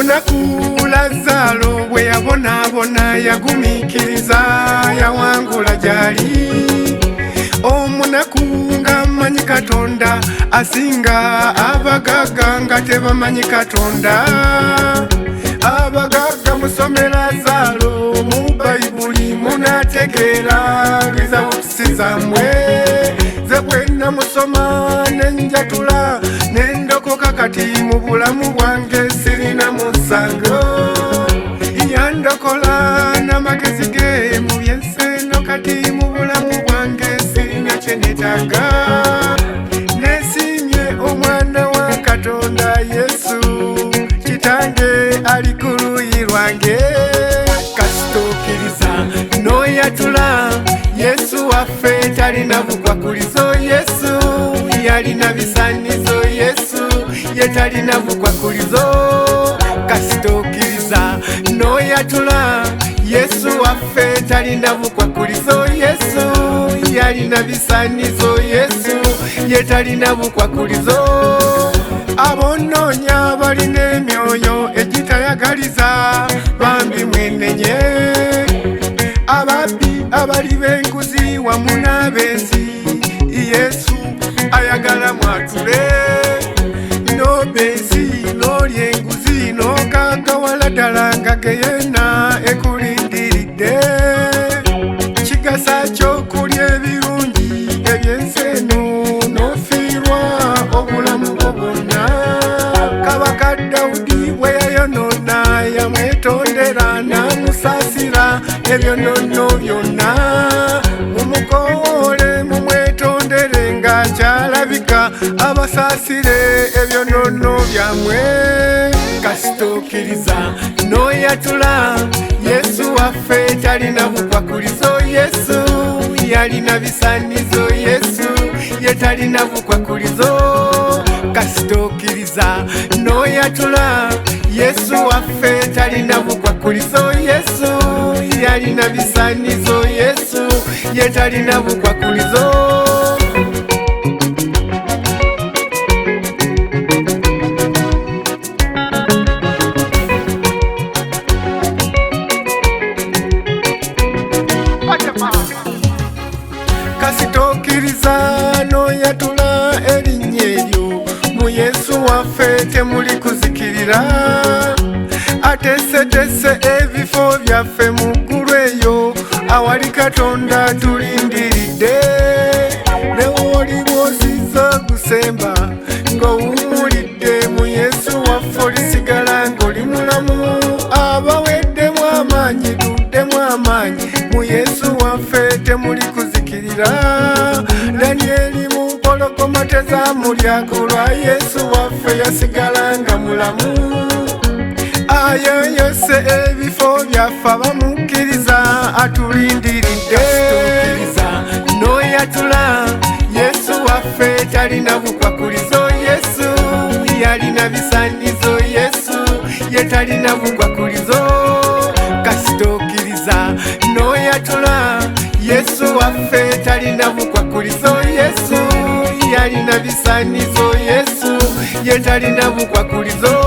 Olunaku Lazaro bwe yabonaabona yagumikiriza yawangula gyali. Omunaku ng'amanyi Katonda asinga abagagga nga tebamanyi Katonda. Abagagga musome Lazaro mu Bayibuli munategeera results zammwe. Ze bwe namusoma ne njatula ne ndokoka kati mu bulamu bwange sirina musango. Yandokola n'amagezi ge mu by'ensi kati mu bulamu bwange sirina kye neetaaga. Neesiimye omwana wa Katonda Yesu kitange ali ku luuyi lwange. Kasituukiriza n'oyatula Yesu waffe talina bukwakulizo. Yesu yalina bisaanizo. Yesu ye talina bukwakulizo. Kasituukiriza n'oyatula Yesu waffe talina bukwakulizo. Yesu yalina bisaanizo. Yesu ye talina bukwakulizo. Abonoonya balina emyoyo egitayagaliza bambi mwenenye. Ababbi abali b'enguzi wamu n'abeezi Yesu ayagala mwatule. N'obeezi n'olya enguzi n'okagawala ddala nga geyenna ekulindiridde. Kigasa ky'okulya ebirungi eby'ensi eno n'ofiirwa obulamu bwo bwonna. Kabaka Dawudi bwe yayonoona yamwetondera n'amusaasira ebyonoono byonna. Mumukoowole mumwetondere ng'akyalabika abasaasire ebyonoono byammwe. Kasituukiriza n'oyatula Yesu waffe talina bukwakulizo. Yesu yalina bisaanizo. Yesu ye talina bukwakulizo. Kasituukiriza n'oyatula Yesu waffe talina bukwakulizo. Yesu yalina bisaanizo. Yesu ye talina bukwakulizo. Kasituukiriza n'oyatula erinnya eryo mu Yesu waffe temuli kuzikirira. Ateeseteese ebifo byaffe mu ggulu eyo awali Katonda tulindiridde. Ne w'oliba ozizza gusemba ng'owummulidde mu Yesu waffe olisigala ng'oli mulamu. Abaweddemu amaanyi tuddemu amaanyi mu Yesu waffe temuli kuzikirira. Danyeri mu mpologoma tezaamulyaku lwa Yesu waffe yasigala nga mulamu. Ayoyose ebifo byaffe abamukkiriza atulindiridde. Kasituukiriza n'oyatula Yesu waffe talina bukwakulizo. Yesu yalina bisaanizo. Yesu ye talina bukwakulizo. Kasituukiriza n'oyatula Yesu waffe talina bukwakulizo. Yesu yalina bisaanizo. Yesu ye talina bukwakulizo.